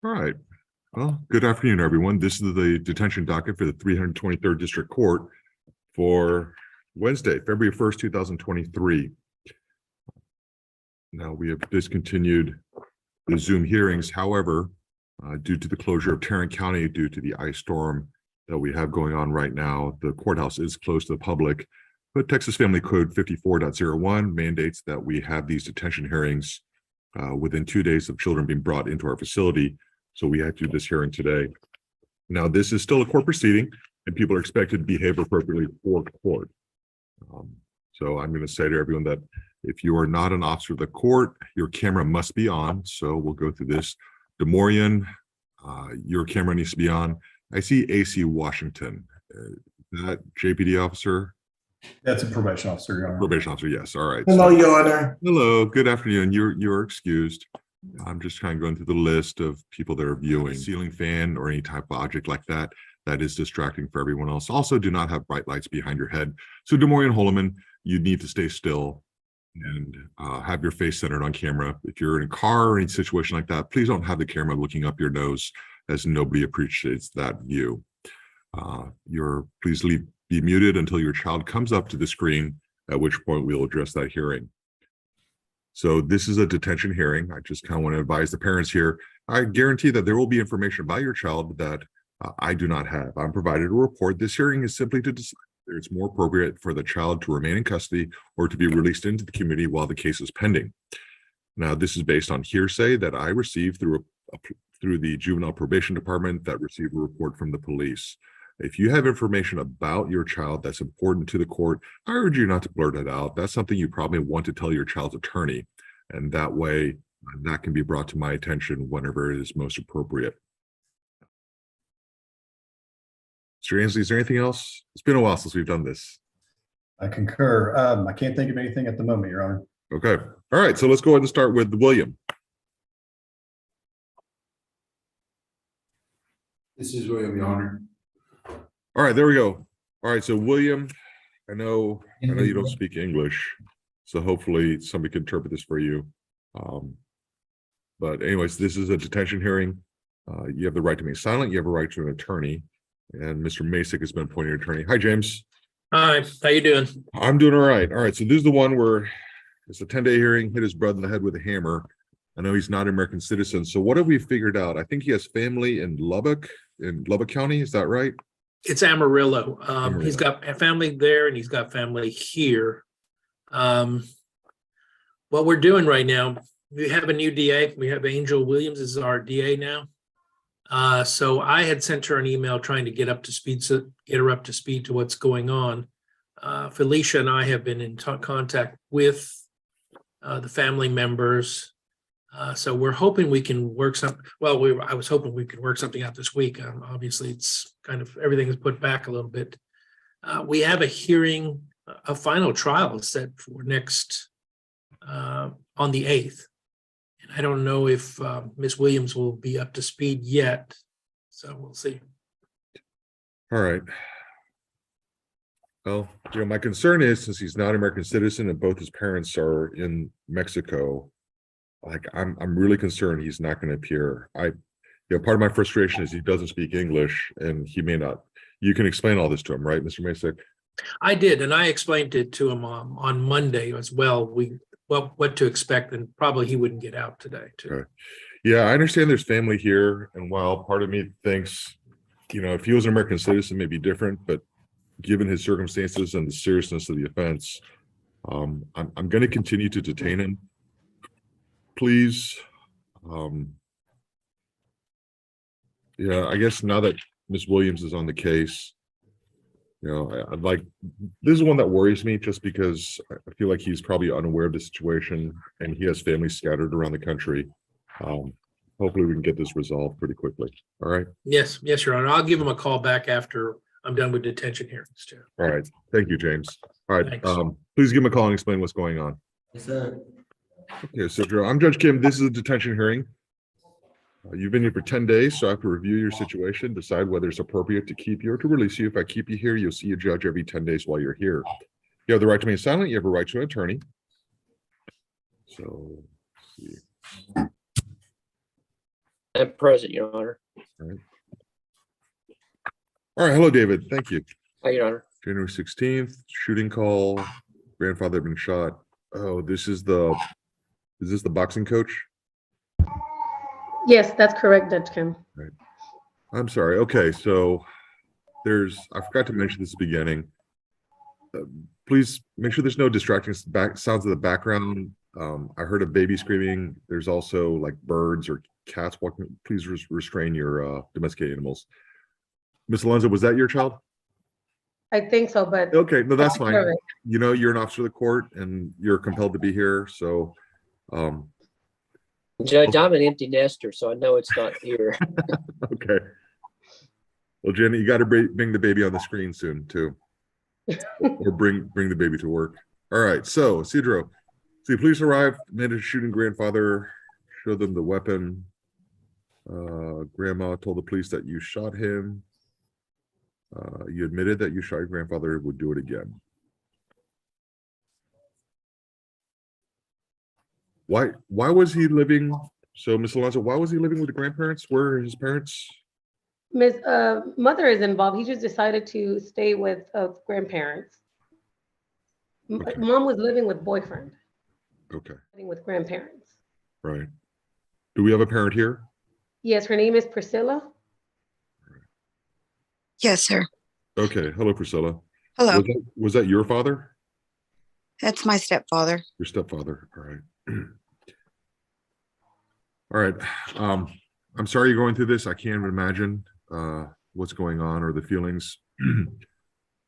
All right. Well, good afternoon, everyone. This is the detention docket for the 323rd District Court for Wednesday, February 1st, 2023. Now, we have discontinued the Zoom hearings. However, due to the closure of Tarrant County, due to the ice storm that we have going on right now, the courthouse is closed to the public. But Texas Family Code 54.01 mandates that we have these detention hearings within 2 days of children being brought into our facility. So we had to do this hearing today. Now, this is still a court proceeding, and people are expected to behave appropriately for court. So I'm going to say to everyone that if you are not an officer of the court, your camera must be on. So we'll go through this. DeMorian, your camera needs to be on. I see AC Washington. That JPD officer? That's a probation officer, Your Honor. Probation officer, yes. All right. Hello, Your Honor. Hello, good afternoon. You're excused. I'm just kind of going through the list of people that are viewing. Ceiling fan or any type of object like that is distracting for everyone else. Also, do not have bright lights behind your head. So DeMorian Holloman, you need to stay still and have your face centered on camera. If you're in a car or any situation like that, please don't have the camera looking up your nose, as nobody appreciates that view. Please be muted until your child comes up to the screen, at which point we'll address that hearing. So this is a detention hearing. I just kind of want to advise the parents here. I guarantee that there will be information about your child that I do not have. I'm provided a report. This hearing is simply to decide whether it's more appropriate for the child to remain in custody or to be released into the community while the case is pending. Now, this is based on hearsay that I received through the Juvenile Probation Department that received a report from the police. If you have information about your child that's important to the court, I urge you not to blurt it out. That's something you probably want to tell your child's attorney. And that way, that can be brought to my attention whenever it is most appropriate. Mr. Ansley, is there anything else? It's been a while since we've done this. I concur. I can't think of anything at the moment, Your Honor. Okay. All right. So let's go ahead and start with William. This is William, Your Honor. All right, there we go. All right, so William, I know you don't speak English, so hopefully somebody can interpret this for you. But anyways, this is a detention hearing. You have the right to remain silent. You have a right to an attorney. And Mr. Masick has been appointed attorney. Hi, James. Hi, how you doing? I'm doing all right. All right, so this is the one where it's a 10-day hearing, hit his brother in the head with a hammer. I know he's not an American citizen. So what have we figured out? I think he has family in Lubbock County. Is that right? It's Amarillo. Amarillo. He's got a family there and he's got family here. What we're doing right now, we have a new DA. We have Angel Williams as our DA now. So I had sent her an email trying to get her up to speed to what's going on. Felicia and I have been in contact with the family members. So we're hoping we can work something. Well, I was hoping we could work something out this week. Obviously, it's kind of everything is put back a little bit. We have a hearing, a final trial set for next on the 8th. And I don't know if Ms. Williams will be up to speed yet. So we'll see. All right. Well, my concern is, since he's not an American citizen and both his parents are in Mexico, I'm really concerned he's not going to appear. Part of my frustration is he doesn't speak English and he may not. You can explain all this to him, right, Mr. Masick? I did, and I explained it to him on Monday as well. What to expect, and probably he wouldn't get out today too. Okay. Yeah, I understand there's family here, and while part of me thinks, if he was an American citizen, it may be different, but given his circumstances and the seriousness of the offense, I'm going to continue to detain him. Please. I guess now that Ms. Williams is on the case, I'd like, this is one that worries me just because I feel like he's probably unaware of the situation and he has family scattered around the country. Hopefully we can get this resolved pretty quickly. All right. Yes, Your Honor. I'll give him a call back after I'm done with detention hearings too. All right. Thank you, James. All right. Thanks. Please give him a call and explain what's going on. Yes, sir. Okay, Sidro, I'm Judge Kim. This is a detention hearing. You've been here for 10 days, so I have to review your situation, decide whether it's appropriate to keep you or to release you. If I keep you here, you'll see a judge every 10 days while you're here. You have the right to remain silent. You have a right to an attorney. So, let's see. I'm present, Your Honor. All right, hello, David. Thank you. Hi, Your Honor. January 16th, shooting call, grandfather had been shot. Oh, is this the boxing coach? Yes, that's correct, Judge Kim. I'm sorry. Okay, so I forgot to mention this at the beginning. Please make sure there's no distracting sounds in the background. I heard a baby screaming. There's also like birds or cats walking. Please restrain your domesticated animals. Miss Alonso, was that your child? I think so, but Okay, no, that's I'll take fine. care of it. You know, you're an officer of the court and you're compelled to be here. So, Judge, I'm an empty nester, so I know it's not here. okay. Well, Jenny, you got to bring the baby on the screen soon too, or bring the baby to work. All right. So, Sidro, the police arrived, made a shooting grandfather, showed them the weapon. Grandma told the police that you shot him. You admitted that you shot your grandfather, would do it again. Why was he living? So, Miss Alonso, why was he living with the grandparents? Where are his parents? Ms. Mother is involved. He just decided to stay with grandparents. Okay. Mom was living with boyfriend, Okay, living with grandparents. right. Do we have a parent here? Yes, her name is Priscilla. Yes, sir. Okay, hello, Priscilla. Hello. Was that your father? That's my stepfather. Your stepfather, all right. All right, I'm sorry you're going through this. I can't even imagine what's going on or the feelings.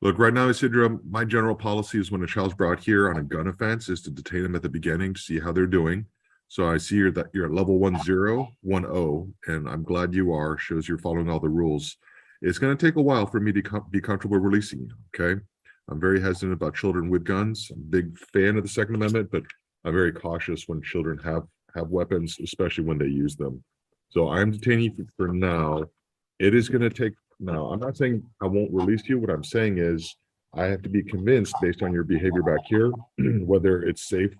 Look, right now, Sidro, my general policy is when a child's brought here on a gun offense is to detain them at the beginning to see how they're doing. So I see you're at level 1010, and I'm glad you are, shows you're following all the rules. It's going to take a while for me to be comfortable releasing you, okay? I'm very hesitant about children with guns. I'm a big fan of the Second Amendment, but I'm very cautious when children have weapons, especially when they use them. So I'm detaining you for now. It is going to take, now, I'm not saying I won't release you. What I'm saying is I have to be convinced based on your behavior back here, whether it's safe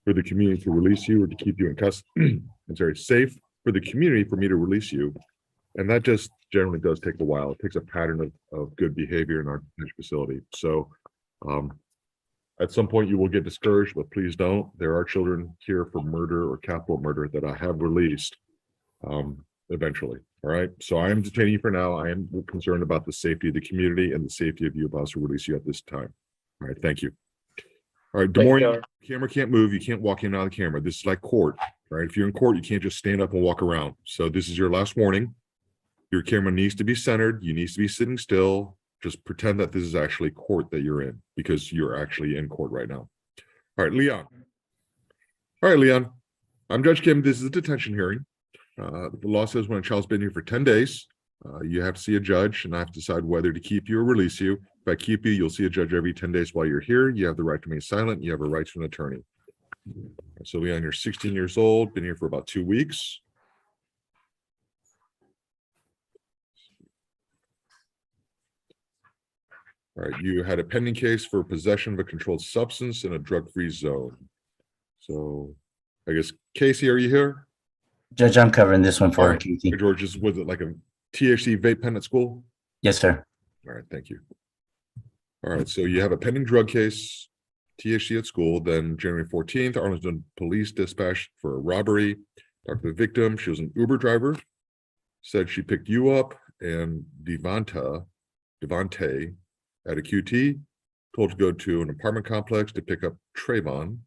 for the community to release you or to keep you in custody. It's very safe for the community for me to release you. And that just generally does take a while. It takes a pattern of good behavior in our detention facility. So at some point you will get discouraged, but please don't. There are children here for murder or capital murder that I have released eventually. All right. So I am detaining you for now. I am concerned about the safety of the community and the safety of you about to release you at this time. All right. Thank you. All right. Des Moines, camera can't move. You can't walk in and out of the camera. This is like court, right? If you're in court, you can't just stand up and walk around. So this is your last warning. Your camera needs to be centered. You need to be sitting still. Just pretend that this is actually court that you're in because you're actually in court right now. All right, Leon. All right, Leon. I'm Judge Kim. This is a detention hearing. The law says when a child's been here for 10 days, you have to see a judge and I have to decide whether to keep you or release you. If I keep you, you'll see a judge every 10 days while you're here. You have the right to remain silent. You have a right to an attorney. So Leon, you're 16 years old, been here for about 2 weeks. All right, you had a pending case for possession of a controlled substance in a drug-free zone. So I guess, Casey, are you here? Judge, I'm covering this one All for right. Casey. George, was it like a THC vape pen at school? Yes, sir. All right, thank you. All right, so you have a pending drug case, THC at school, then January 14th, Arlington Police dispatched for a robbery. Talked to the victim, she was an Uber driver, said she picked you up and Devante at a QT, told to go to an apartment complex to pick up Trayvon.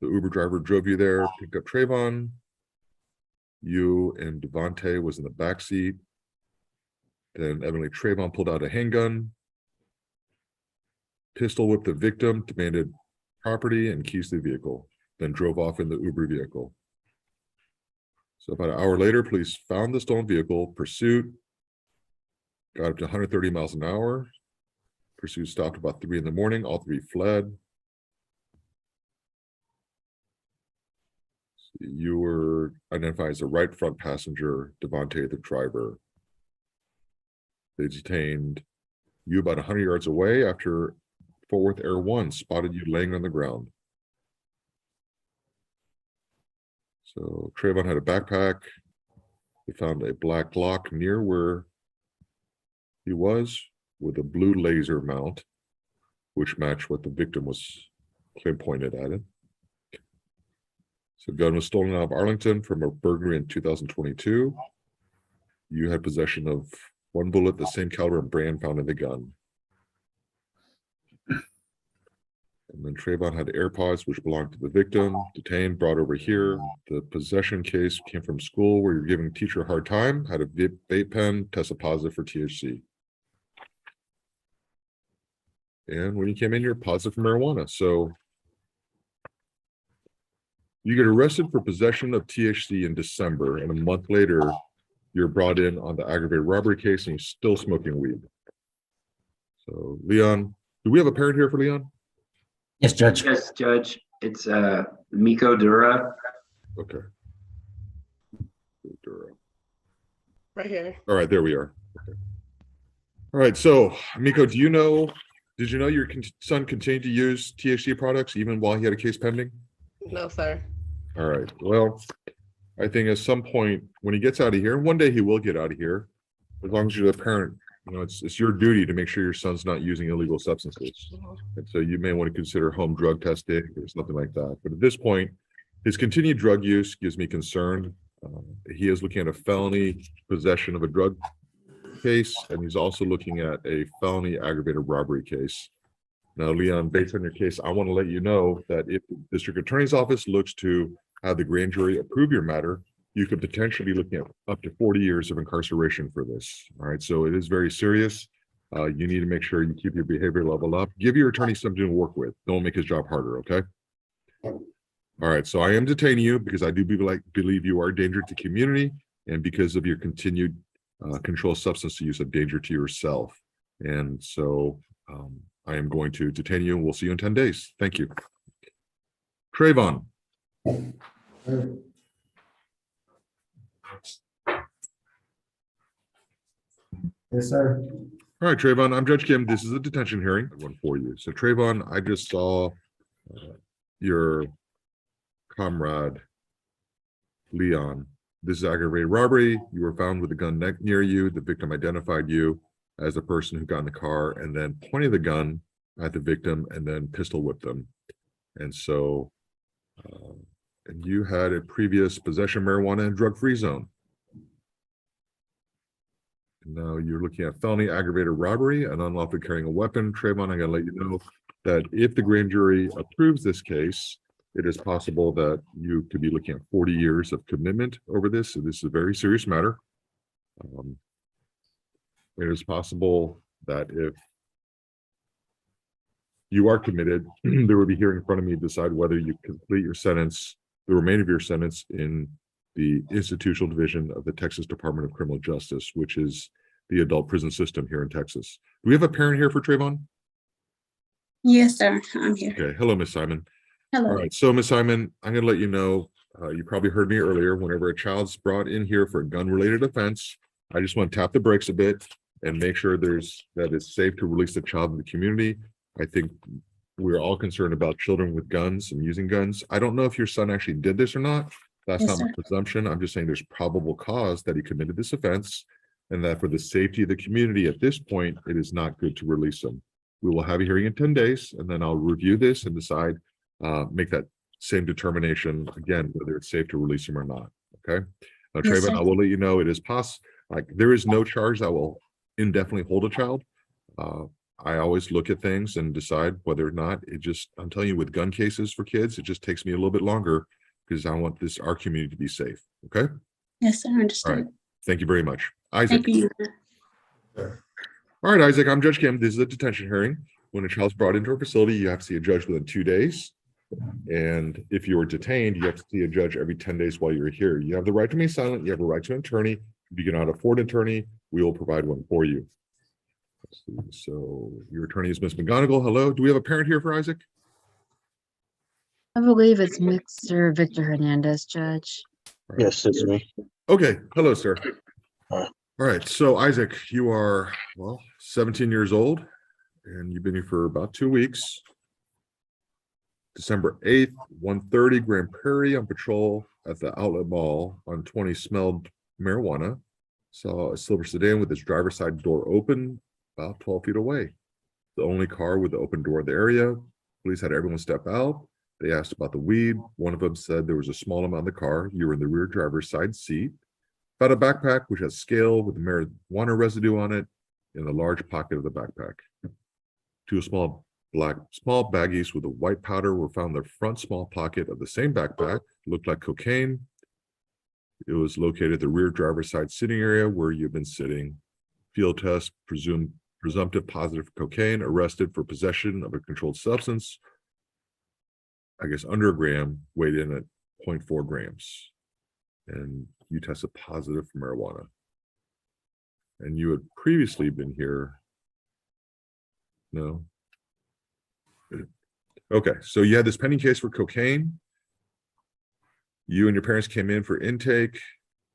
The Uber driver drove you there, picked up Trayvon. You and Devante was in the back seat. Then evidently Trayvon pulled out a handgun, pistol whipped the victim, demanded property and keys to the vehicle, then drove off in the Uber vehicle. So about an hour later, police found the stolen vehicle, pursued, got up to 130 miles an hour. Pursuit stopped about 3 in the morning. All three fled. You were identified as the right front passenger, Devante, the driver. They detained you about 100 yards away after Fort Worth Air One spotted you laying on the ground. So Trayvon had a backpack. They found a black Glock near where he was with a blue laser mount, which matched what the victim was pointed at it. So gun was stolen out of Arlington from a burglary in 2022. You had possession of one bullet, the same caliber and brand found in the gun. And then Trayvon had AirPods, which belonged to the victim, detained, brought over here. The possession case came from school where you're giving a teacher a hard time, had a vape pen, tested positive for THC. And when you came in, you're positive for marijuana. So you get arrested for possession of THC in December, and a month later, you're brought in on the aggravated robbery case and you're still smoking weed. So Leon, do we have a parent here for Leon? Yes, Judge. Yes, Judge. It's Miko Dura. Okay. Right here. All right, there we are. Okay. All right, so Miko, did you know your son continued to use THC products even while he had a case pending? No, sir. All right, well, I think at some point when he gets out of here, and one day he will get out of here, as long as you're the parent, it's your duty to make sure your son's not using illegal substances. And so you may want to consider home drug testing or something like that. But at this point, his continued drug use gives me concern. He is looking at a felony possession of a drug case, and he's also looking at a felony aggravated robbery case. Now, Leon, based on your case, I want to let you know that if the district attorney's office looks to have the grand jury approve your matter, you could potentially be looking at up to 40 years of incarceration for this. All right, so it is very serious. You need to make sure you keep your behavior level up. Give your attorney something to work with. Don't make his job harder, okay? All right, so I am detaining you because I do believe you are a danger to the community, and because of your continued controlled substance use, a danger to yourself. And so I am going to detain you, and we'll see you in 10 days. Thank you. Trayvon. Yes, sir. All right, Trayvon, I'm Judge Kim. This is a detention hearing. One for you. So Trayvon, I just saw your comrade, Leon. This is aggravated robbery. You were found with a gun near you. The victim identified you as the person who got in the car and then pointed the gun at the victim and then pistol whipped them. And so, and you had a previous possession of marijuana and drug-free zone. Now you're looking at felony aggravated robbery and unlawfully carrying a weapon. Trayvon, I gotta let you know that if the grand jury approves this case, it is possible that you could be looking at 40 years of commitment over this. So this is a very serious matter. It is possible that if you are committed, there will be hearing in front of me to decide whether you complete your sentence, the remainder of your sentence in the institutional division of the Texas Department of Criminal Justice, which is the adult prison system here in Texas. Do we have a parent here for Trayvon? Yes, sir. I'm here. Okay. Hello, Miss Simon. Hello. All right. So, Miss Simon, I'm going to let you know, you probably heard me earlier, whenever a child's brought in here for a gun-related offense, I just want to tap the brakes a bit and make sure that it's safe to release the child in the community. I think we're all concerned about children with guns and using guns. I don't know if your son actually did this or not. That's Yes, not my sir. presumption. I'm just saying there's probable cause that he committed this offense, and that for the safety of the community at this point, it is not good to release him. We will have a hearing in 10 days, and then I'll review this and decide, make that same determination again, whether it's safe to release him or not. Okay. Now, Yes, Trayvon, sir. I will let you know it is possible. Like, there is no charge that will indefinitely hold a child. I always look at things and decide whether or not I'm telling you, with gun cases for kids, it just takes me a little bit longer because I want our community to be safe. Okay. Yes, sir. All right. Understood. Thank you very much. Isaac. Thank you. All right, Isaac, I'm Judge Kim. This is a detention hearing. When a child's brought into a facility, you have to see a judge within 2 days. And if you are detained, you have to see a judge every 10 days while you're here. You have the right to remain silent. You have a right to an attorney. If you cannot afford an attorney, we will provide one for you. Let's see. So your attorney is Ms. McGonigal. Hello. Do we have a parent here for Isaac? I believe it's Mr. Victor Hernandez, Judge. All right. Yes, it's me. Okay. Hello, sir. Hi. All right. So Isaac, you are, 17 years old, and you've been here for about 2 weeks. December 8th, 1:30, Grand Prairie on patrol at the outlet mall on 20 smelled marijuana. Saw a silver sedan with its driver's side door open about 12 feet away. The only car with the open door in the area. Police had everyone step out. They asked about the weed. One of them said there was a small amount in the car. You were in the rear driver's side seat. Found a backpack which has scale with marijuana residue on it in the large pocket of the backpack. Two small baggies with a white powder were found in the front small pocket of the same backpack. Looked like cocaine. It was located at the rear driver's side sitting area where you've been sitting. Field test presumptive positive for cocaine. Arrested for possession of a controlled substance. I guess under a gram, weighed in at 0.4 grams. And you tested positive for marijuana. And you had previously been here. No. Okay, so you had this pending case for cocaine. You and your parents came in for intake.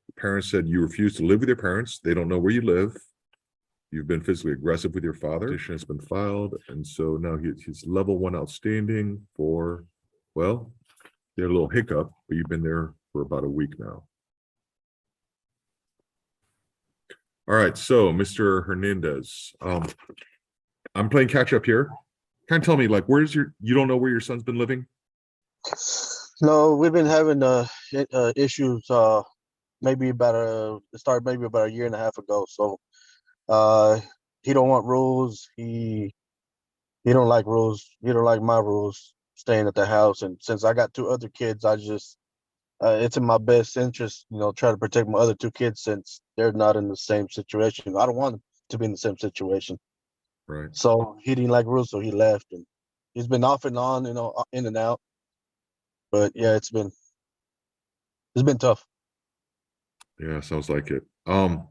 The parents said you refused to live with your parents. They don't know where you live. You've been physically aggressive with your father. Petition has been filed. And so now he's level 1 outstanding for, well, you had a little hiccup, but you've been there for about a week now. All right, so Mr. Hernandez, I'm playing catch up here. Kind of tell me, like, you don't know where your son's been living? No, we've been having issues. Maybe about a year and a half ago. So, he don't want rules. He don't like rules. He don't like my rules staying at the house. And since I got 2 other kids, I just it's in my best interest, try to protect my other 2 kids since they're not in the same situation. I don't want them to be in the same situation. Right. So he didn't like rules, so he left, and he's been off and on, in and out. But yeah, it's been tough. Yeah, sounds like it. I'm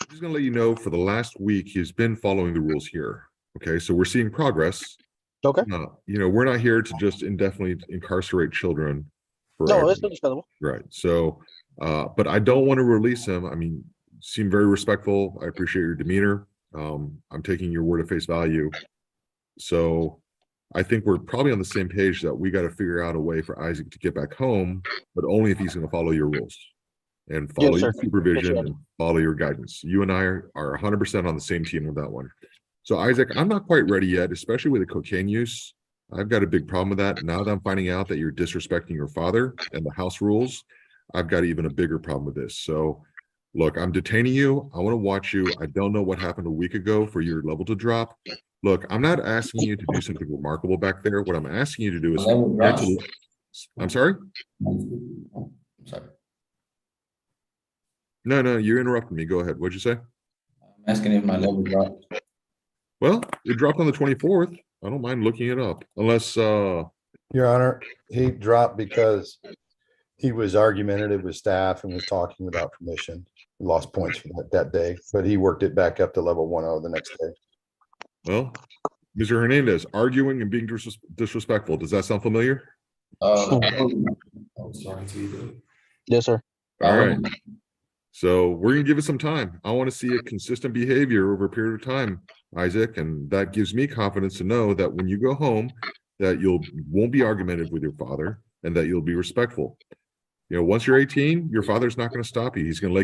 just gonna let you know, for the last week, he's been following the rules here. Okay, so we're seeing progress. Okay. We're not here to just indefinitely incarcerate children forever. No, it's understandable. Right. So, but I don't want to release him. I mean, seem very respectful. I appreciate your demeanor. I'm taking your word at face value. So I think we're probably on the same page that we got to figure out a way for Isaac to get back home, but only if he's going to follow your rules and follow your supervision and follow your guidance. You and I are 100% on the same team with that one. So Isaac, I'm not quite ready yet, especially with the cocaine use. I've got a big problem with that. Now that I'm finding out that you're disrespecting your father and the house rules, I've got even a bigger problem with this. So look, I'm detaining you. I want to watch you. I don't know what happened a week ago for your level to drop. Look, I'm not asking you to do something remarkable back there. What I'm asking you to do is, I'm sorry? Sorry. No, you interrupted me. Go ahead. What'd you say? I'm asking if my level dropped. Well, it dropped on the 24th. I don't mind looking it up, unless Your Honor, he dropped because he was argumentative with staff and was talking without permission. He lost points for that day, but he worked it back up to level 1-0 the next day. well, Mr. Hernandez, arguing and being disrespectful. Does that sound familiar? Yes, sir. All right. So we're gonna give it some time. I want to see a consistent behavior over a period of time, Isaac, and that gives me confidence to know that when you go home, that won't be argumentative with your father and that you'll be respectful. Once you're 18, your father's not going to stop you. He's going to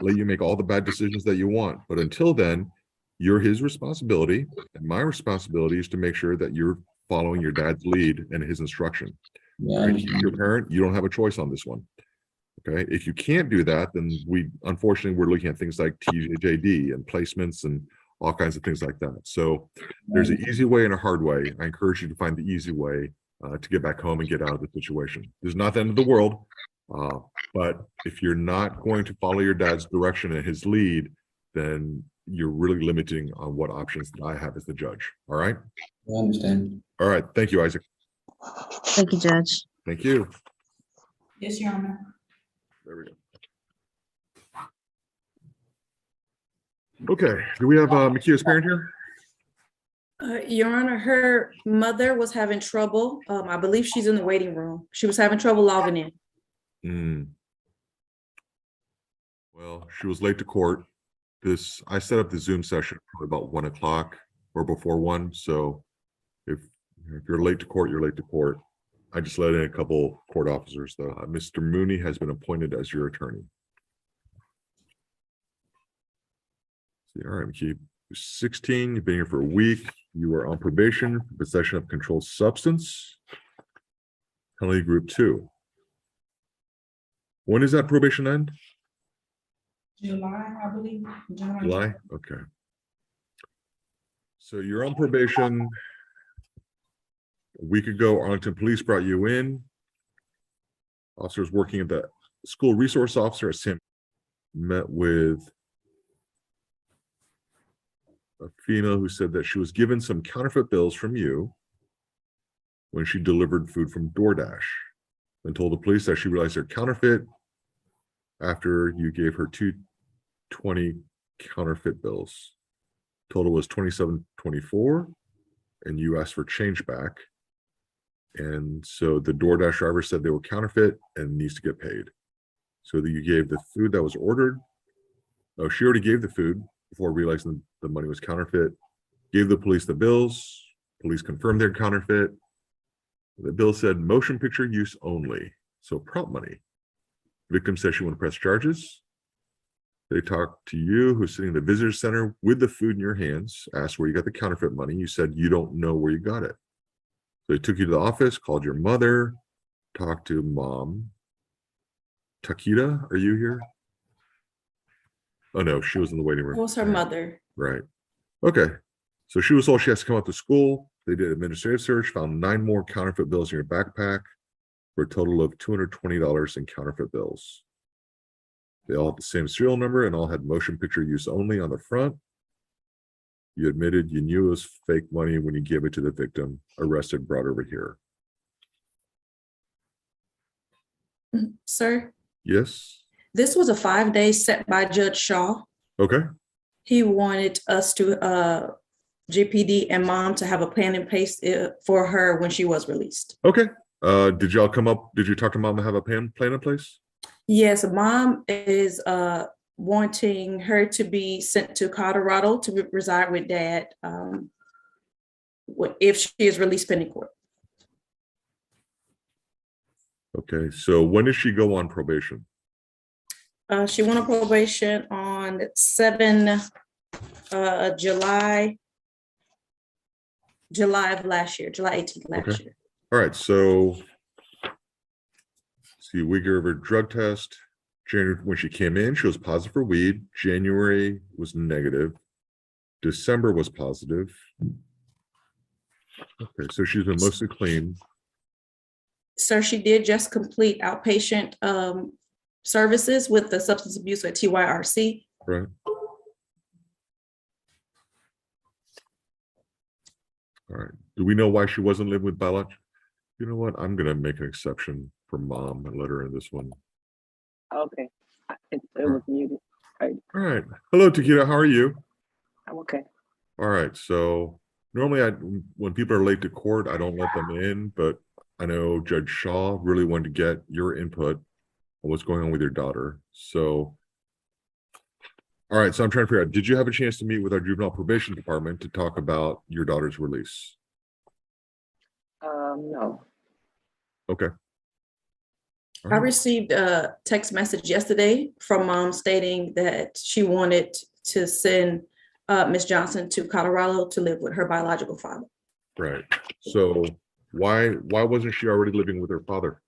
let you make all the bad decisions that you want. But until then, you're his responsibility, and my responsibility is to make sure that you're following your dad's lead and his instruction. Yeah, He's your parent. You don't have a choice on this one. Okay. If you can't do that, then unfortunately, we're looking at things like TJD and placements and all kinds of things like that. So there's an easy way and a hard way. I encourage you to find the easy way to get back home and get out of the situation. It's not the end of the world. But if you're not going to follow your dad's direction and his lead, then you're really limiting on what options that I have as the judge. All right. I understand. All right. Thank you, Isaac. Thank you, Judge. Thank you. Yes, Your Honor. There we go. Okay. Do we have Makia's parent here? Your Honor, her mother was having trouble. I believe she's in the waiting room. She was having trouble logging in. Well, she was late to court. I set up the Zoom session probably about 1 o'clock or before 1. So if you're late to court, you're late to court. I just let in a couple court officers though. Mr. Mooney has been appointed as your attorney. See, all right, keep 16, you've been here for a week. You are on probation for possession of controlled substance. Penalty group 2. When does that probation end? July, I believe. July? Okay. So you're on probation. A week ago, Arlington Police brought you in. Officers working at the school resource officer at Sam met with a female who said that she was given some counterfeit bills from you when she delivered food from DoorDash, and told the police that she realized they're counterfeit after you gave her 220 counterfeit bills. Total was $27.24, and you asked for change back. And so the DoorDash driver said they were counterfeit and needs to get paid. So that you gave the food that was ordered. Oh, she already gave the food before realizing the money was counterfeit. Gave the police the bills. Police confirmed they're counterfeit. The bill said motion picture use only. So prompt money. Victim says she wouldn't press charges. They talked to you, who's sitting in the visitor center with the food in your hands, asked where you got the counterfeit money. You said you don't know where you got it. So they took you to the office, called your mother, talked to mom. Takita, are you here? Oh no, she was in the waiting room. It was her mother. Right. Okay. So she was told she has to come out to school. They did administrative search, found 9 more counterfeit bills in your backpack for a total of $220 in counterfeit bills. They all had the same serial number and all had motion picture use only on the front. You admitted you knew it was fake money when you gave it to the victim, arrested, brought over here. Sir, Yes? this was a 5-day set by Judge Shaw. Okay. He wanted us to, GPD and mom to have a plan in place for her when she was released. Okay. Did y'all come up, did you talk to mom to have a plan in place? Yes, mom is wanting her to be sent to Colorado to reside with dad if she is released pending court. Okay, so when did she go on probation? She went on probation on 7 July of last year, July 18th last year. All right, so see, we gave her a drug test. January, when she came in, she was positive for weed. January was negative. December was positive. Okay, so she's been mostly clean. Sir, she did just complete outpatient services with the substance abuse at TYRC. Right. All right. Do we know why she wasn't living with biological? You know what? I'm going to make an exception for mom and let her in this one. Okay. It was muted. All right. Hello, Takita. How are you? I'm okay. All right. So normally when people are late to court, I don't let them in, but I know Judge Shaw really wanted to get your input on what's going on with your daughter. So, all right. So I'm trying to figure out, did you have a chance to meet with our juvenile probation department to talk about your daughter's release? No. Okay. I received a text message yesterday from mom stating that she wanted to send Ms. Johnson to Colorado to live with her biological father. Right. So why wasn't she already living with her father?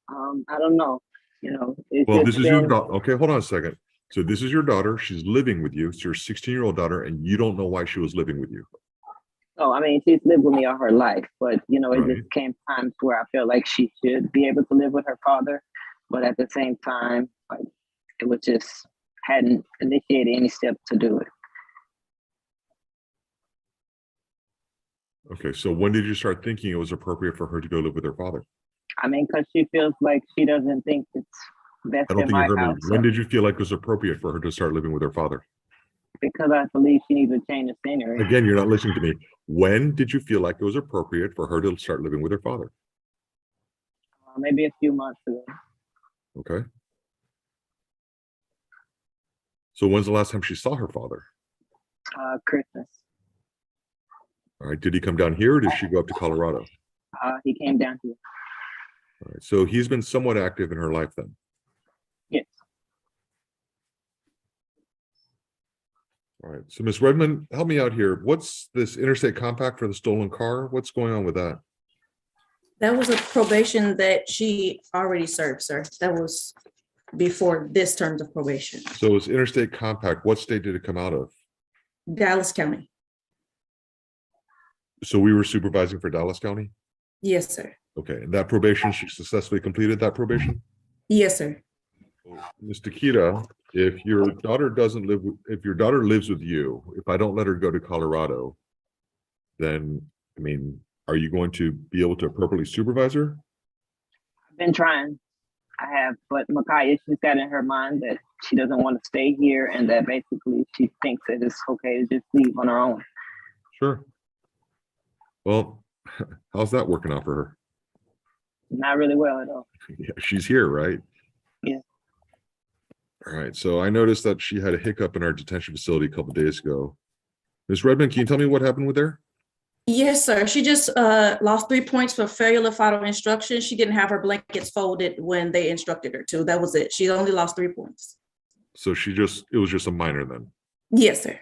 I don't know. You know, Well, this is your daughter. Okay, hold on a second. So this is your daughter. She's living with you. It's your 16-year-old daughter, and you don't know why she was living with you. Oh, I mean, she's lived with me all her life, but you know, it just came times where I felt like she should be able to live with her father, but at the same time, like it was just hadn't initiated any steps to do it. Okay, so when did you start thinking it was appropriate for her to go live with her father? I mean, because she feels like she doesn't think it's best I don't in think you my heard me. house. When did you feel like it was appropriate for her to start living with her father? Because I believe she needs a change of scenery. Again, you're not listening to me. When did you feel like it was appropriate for her to start living with her father? Maybe a few months ago. Okay. So when's the last time she saw her father? Christmas. All right. Did he come down here or did she go up to Colorado? He came down here. All right. So he's been somewhat active in her life then. Yes. All right. So Ms. Redmond, help me out here. What's this interstate compact for the stolen car? What's going on with that? That was a probation that she already served, sir. That was before this terms of probation. So it's interstate compact. What state did it come out of? Dallas County. So we were supervising for Dallas County? Yes, sir. Okay. And that probation, she successfully completed that probation? Yes, sir. Ms. Takita, if your daughter doesn't live, if your daughter lives with you, if I don't let her go to Colorado, then, I mean, are you going to be able to appropriately supervise her? I've been trying. I have, but Makia, she's got in her mind that she doesn't want to stay here and that basically she thinks that it's okay to just leave on her own. Sure. Well, how's that working out for her? Not really well at all. Yeah, she's here, right? Yeah. All right. So I noticed that she had a hiccup in our detention facility a couple of days ago. Ms. Redmond, can you tell me what happened with her? Yes, sir. She just lost 3 points for failure to follow instructions. She didn't have her blankets folded when they instructed her to. That was it. She only lost 3 points. So it was just a minor then. Yes, sir.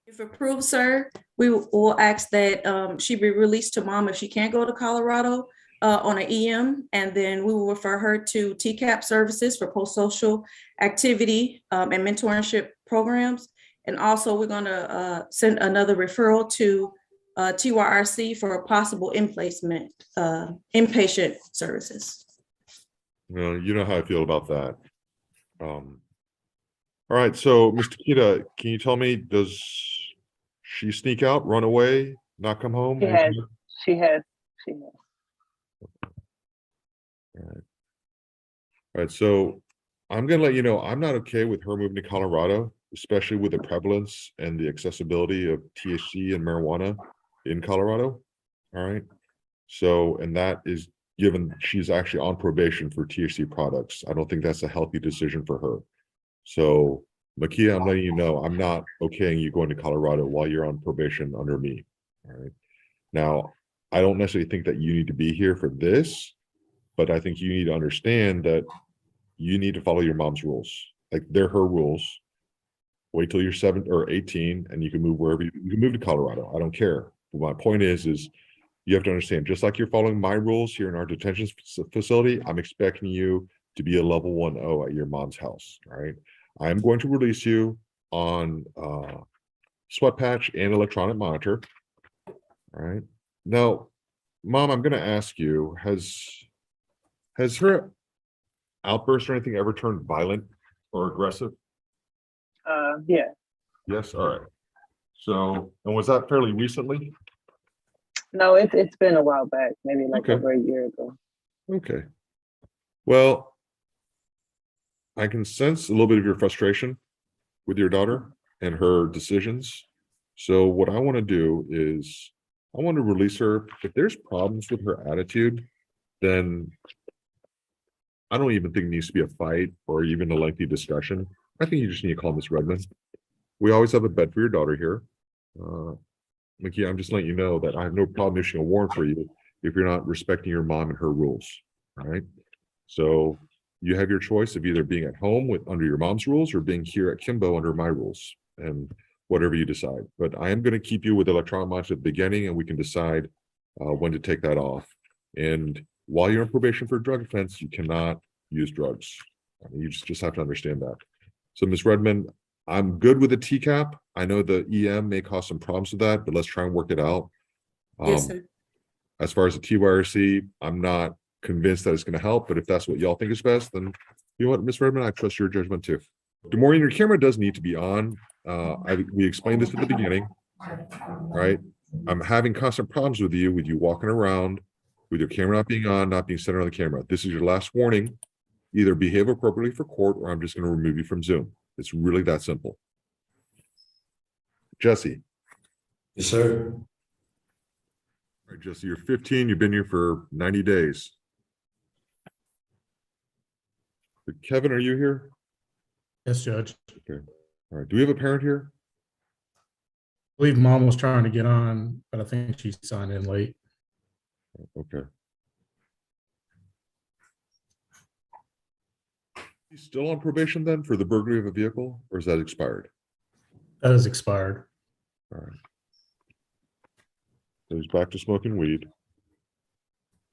If approved, sir, we will ask that she be released to mom if she can't go to Colorado on an EM, and then we will refer her to TCAP services for post-social activity and mentorship programs. And also we're going to send another referral to TYRC for a possible in-placement, inpatient services. Well, you know how I feel about that. All right. So, Ms. Takita, can you tell me, does she sneak out, run away, not come home? She has. She has. All right. So I'm going to let you know, I'm not okay with her moving to Colorado, especially with the prevalence and the accessibility of THC and marijuana in Colorado. All right. So, and that is given she's actually on probation for THC products. I don't think that's a healthy decision for her. So, Makia, I'm letting you know, I'm not okaying you going to Colorado while you're on probation under me. All right. Now, I don't necessarily think that you need to be here for this, but I think you need to understand that you need to follow your mom's rules. Like, they're her rules. Wait till you're 7 or 18 and you can move wherever you can move to Colorado. I don't care. But my point is you have to understand, just like you're following my rules here in our detention facility, I'm expecting you to be a level 1O at your mom's house. All right. I am going to release you on sweat patch and electronic monitor. All right. Now, Mom, I'm going to ask you, has her outburst or anything ever turned violent or aggressive? Yeah. Yes. All right. So, and was that fairly recently? No, it's been a while back, maybe like Okay. over a year ago. Okay. Well, I can sense a little bit of your frustration with your daughter and her decisions. So what I want to do is I want to release her. If there's problems with her attitude, then I don't even think it needs to be a fight or even a lengthy discussion. I think you just need to call Ms. Redmond. We always have a bed for your daughter here. Makia, I'm just letting you know that I have no problem issuing a warrant for you if you're not respecting your mom and her rules. All right. So you have your choice of either being at home under your mom's rules or being here at Kimbo under my rules, and whatever you decide. But I am going to keep you with electronic monitor at the beginning, and we can decide when to take that off. And while you're on probation for a drug offense, you cannot use drugs. You just have to understand that. So, Ms. Redmond, I'm good with the TCAP. I know the EM may cause some problems with that, but let's try and work it out. Yes, sir. As far as the TYRC, I'm not convinced that it's going to help, but if that's what y'all think is best, then you know what, Ms. Redmond, I trust your judgment too. DeMaureen, your camera does need to be on. We explained this at the beginning, right? I'm having constant problems with you walking around with your camera not being on, not being centered on the camera. This is your last warning. Either behave appropriately for court or I'm just going to remove you from Zoom. It's really that simple. Jesse. Yes, sir. All right, Jesse, you're 15. You've been here for 90 days. Kevin, are you here? Yes, Judge. Okay. All right. Do we have a parent here? I believe Mom was trying to get on, but I think she signed in late. Okay. He's still on probation then for the burglary of a vehicle, or is that expired? That is expired. All right. So he's back to smoking weed.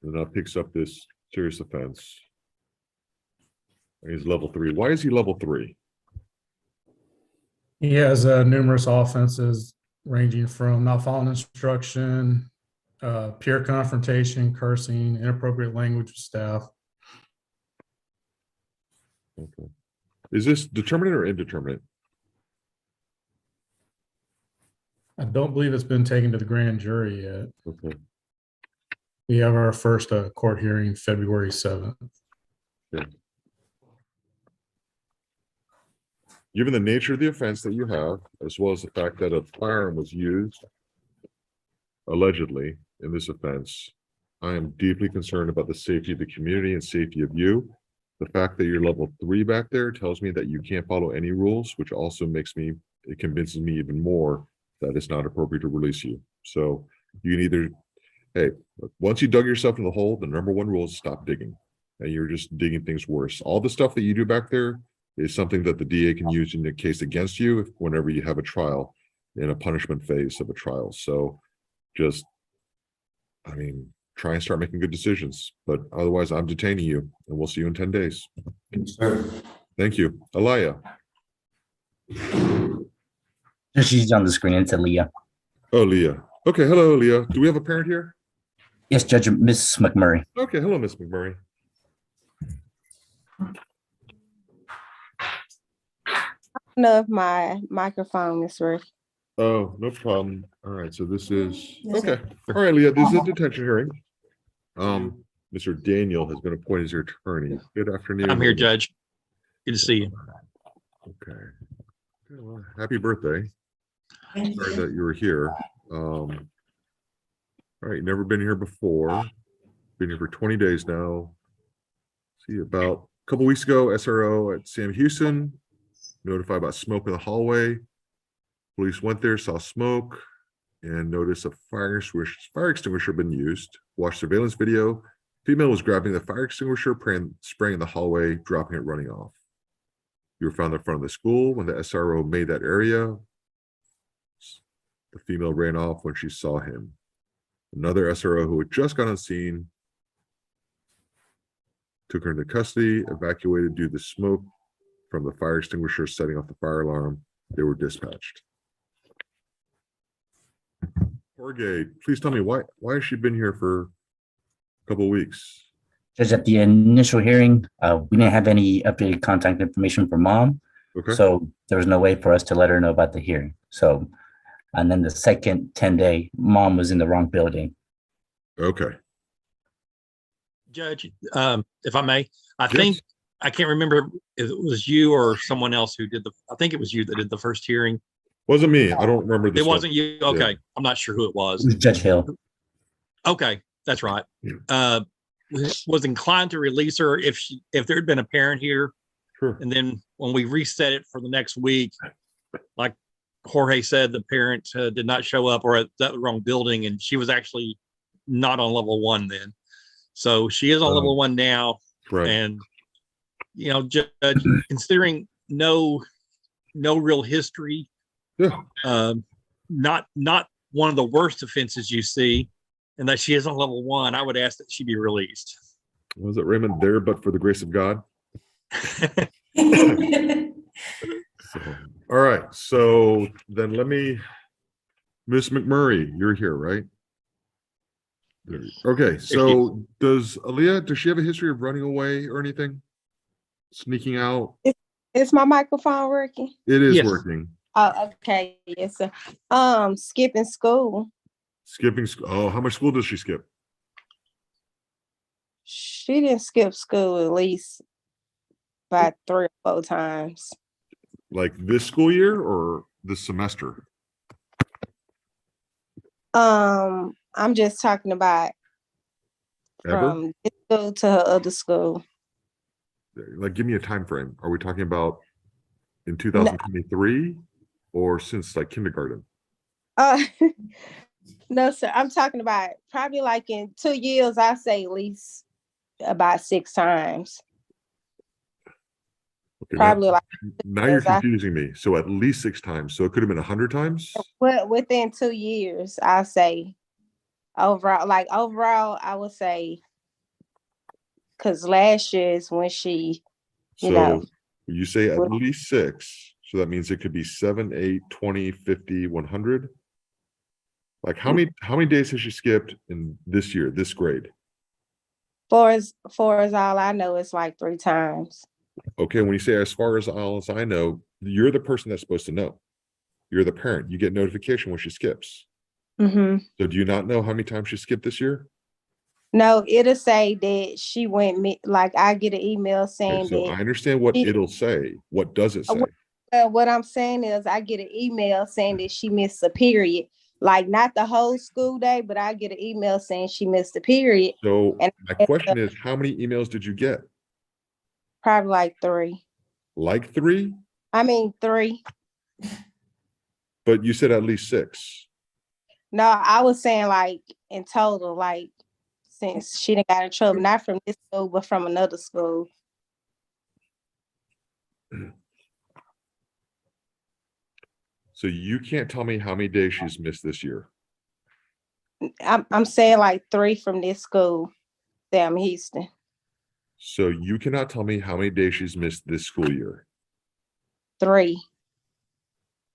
And now picks up this serious offense. And he's level 3. Why is he level 3? He has numerous offenses ranging from not following instruction, peer confrontation, cursing, inappropriate language with staff. Okay. Is this determinate or indeterminate? I don't believe it's been taken to the grand jury yet. Okay. We have our first court hearing February 7th. Yeah. Given the nature of the offense that you have, as well as the fact that a firearm was used allegedly in this offense, I am deeply concerned about the safety of the community and safety of you. The fact that you're level 3 back there tells me that you can't follow any rules, which also it convinces me even more that it's not appropriate to release you. So you can either, hey, once you dug yourself in the hole, the number 1 rule is stop digging. And you're just digging things worse. All the stuff that you do back there is something that the DA can use in the case against you whenever you have a trial, in a punishment phase of a trial. So just, try and start making good decisions, but otherwise I'm detaining you and we'll see you in 10 days. Sir. Thank you. Aaliyah. She's on the screen. It's Aaliyah. Oh, Leah. Okay. Hello, Leah. Do we have a parent here? Yes, Judge, Miss McMurray. Okay. Hello, Miss McMurray. Know if my microphone is working. Oh, no problem. All right. So this is, okay. All right, Leah, this is a detention hearing. Mr. Daniel has been appointed as your attorney. Good afternoon. I'm here, Judge. Good to see you. Okay. Well, happy birthday. Sorry that you were here. All right, never been here before. Been here for 20 days now. See, about a couple weeks ago, SRO at Sam Houston notified about smoke in the hallway. Police went there, saw smoke, and noticed a fire extinguisher been used. Watched surveillance video. Female was grabbing the fire extinguisher, spraying in the hallway, dropping it, running off. You were found in front of the school. When the SRO made that area, the female ran off when she saw him. Another SRO who had just gone on scene took her into custody, evacuated due to the smoke from the fire extinguisher setting off the fire alarm. They were dispatched. Jorge, please tell me why has she been here for a couple of weeks? Judge, at the initial hearing, we didn't have any updated contact information for mom. Okay. So there was no way for us to let her know about the hearing. So, and then the second 10-day, mom was in the wrong building. Okay. Judge, if I may, I think, I can't remember if it was you or someone else who did I think it was you that did the first hearing. Wasn't me. I don't remember this. It wasn't you. Okay. Yeah. I'm not sure who it was. It was Judge Hill. Okay. That's right. Yeah. Was inclined to release her if there had been a parent here. Sure. And then when we reset it for the next week, like Jorge said, the parent did not show up or at the wrong building, and she was actually not on level 1 then. So she is on level 1 now. Right. And, Judge, considering no real history, not one of the worst offenses you see, and that she is on level 1, I would ask that she be released. Was it Raymond there, but for the grace of God? All right. So then Miss McMurray, you're here, right? Okay. So does she have a history of running away or anything? Sneaking out? Is my microphone working? It is working. Oh, okay. Yes, sir. Skipping school. Skipping school. Oh, how much school does she skip? She didn't skip school at least about 3 or 4 times. Like this school year or this semester? I'm just talking about from this school to her other school. Like, give me a time frame. Are we talking about in 2023 or since like kindergarten? No, sir. I'm talking about probably like in 2 years, I say at least about 6 times. Okay, Probably like now you're years, I- confusing me. So at least 6 times. So it could have been 100 times. within 2 years, I say overall, I would say, because last year is when she, you know, So you say at Well- least 6. So that means it could be 7, 8, 20, 50, 100. Like how many days has she skipped in this year, this grade? far as all I know, it's like 3 times. Okay, when you say as far as all as I know, you're the person that's supposed to know. You're the parent. You get notification when she skips. Mm-hmm. So do you not know how many times she skipped this year? No, it'll say that she went like I get an email Okay, saying so that. I understand what she- it'll say. What does it say? What I'm saying is I get an email saying that she missed a period, like not the whole school day, but I get an email saying she missed a period. So And my question is, how many emails did you get? probably like 3. Like 3? I mean 3. But you said at least 6. No, I was saying like in total, like since she done got in trouble, not from this school, but from another school. So you can't tell me how many days she's missed this year. I'm saying like 3 from this school, Sam Houston. So you cannot tell me how many days she's missed this school year. 3.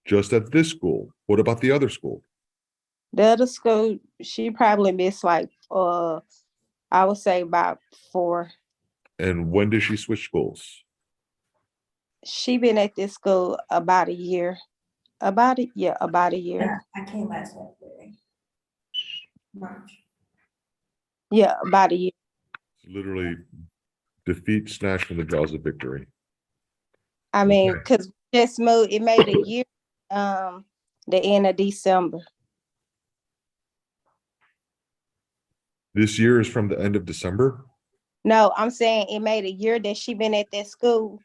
Just at this school. What about the other school? The other school, she probably missed like I would say about 4. And when did she switch schools? She been at this school about a year. About a year. I came last February. March. Yeah, about a year. Literally defeat snatched from the jaws of victory. I mean, Okay. because just moved, it made a year the end of December. This year is from the end of December? No, I'm saying it made a year that she been at that school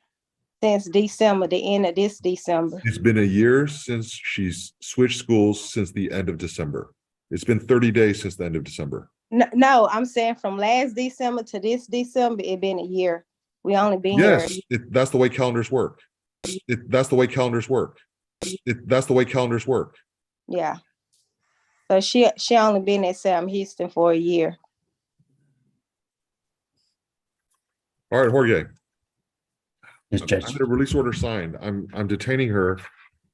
since December, the end of this December. It's been a year since she's switched schools since the end of December. It's been 30 days since the end of December. No, I'm saying from last December to this December, it been a year. We only been here. Yes, that's the way calendars work. That's the way calendars work. That's the way calendars work. Yeah. So she only been at Sam Houston for a year. All right, Jorge. Yes, Judge. I had a release order signed. I'm detaining her.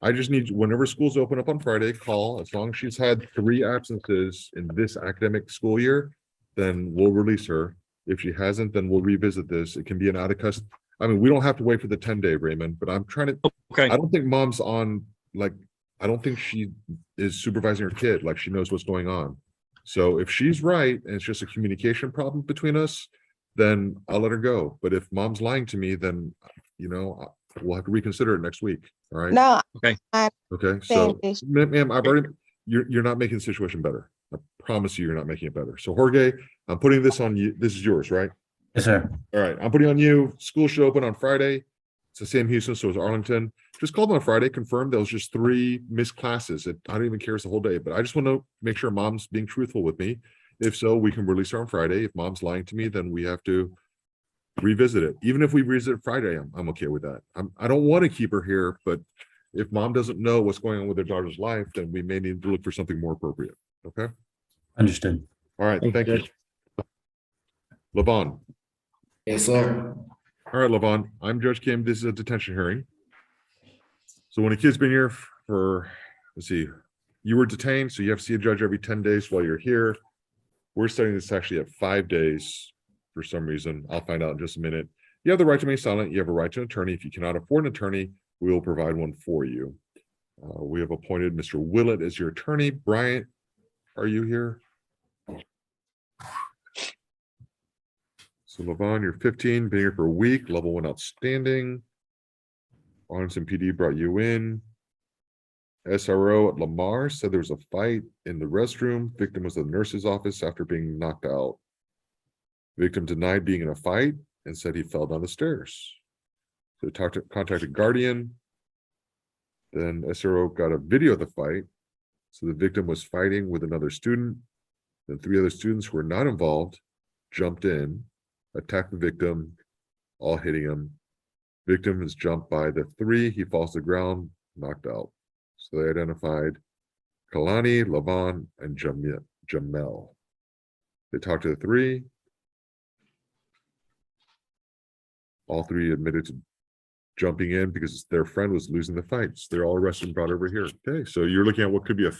I just need, whenever schools open up on Friday, call. As long as she's had 3 absences in this academic school year, then we'll release her. If she hasn't, then we'll revisit this. It can be an out of custody. I mean, we don't have to wait for the 10-day, Raymond, but I'm trying to, Okay. I don't think mom's on, like, I don't think she is supervising her kid, like she knows what's going on. So if she's right, and it's just a communication problem between us, then I'll let her go. But if mom's lying to me, then, you know, we'll have to reconsider it next week. All right. No. Okay. Okay. So, ma'am, I've already, you're not making the situation better. I promise you're not making it better. So Jorge, I'm putting this on you. This is yours, right? Yes, sir. All right. I'm putting on you. School should open on Friday. It's the same Houston, so it's Arlington. Just call them on Friday, confirm there was just 3 missed classes. I don't even care it's the whole day, but I just want to make sure mom's being truthful with me. If so, we can release her on Friday. If mom's lying to me, then we have to revisit it. Even if we revisit Friday, I'm okay with that. I don't want to keep her here, but if mom doesn't know what's going on with her daughter's life, then we may need to look for something more appropriate. Okay. Understood. All right. Thank you. Lavon. Yes, sir. All right, Lavon. I'm Judge Kim. This is a detention hearing. So when a kid's been here for, let's see, you were detained, so you have to see a judge every 10 days while you're here. We're setting this actually at 5 days for some reason. I'll find out in just a minute. You have the right to remain silent. You have a right to an attorney. If you cannot afford an attorney, we will provide one for you. We have appointed Mr. Willett as your attorney. Bryant, are you here? So Lavon, you're 15, been here for a week, level 1 outstanding. Arlington PD brought you in. SRO at Lamar said there was a fight in the restroom. Victim was at the nurse's office after being knocked out. Victim denied being in a fight and said he fell down the stairs. So contacted guardian. Then SRO got a video of the fight. So the victim was fighting with another student. Then 3 other students who were not involved jumped in, attacked the victim, all hitting him. Victim is jumped by the 3. He falls to the ground, knocked out. So they identified Kalani, Lavon, and Jamel. They talked to the 3. All 3 admitted to jumping in because their friend was losing the fights. They're all arrested and brought over here. Okay, so you're looking at what could be a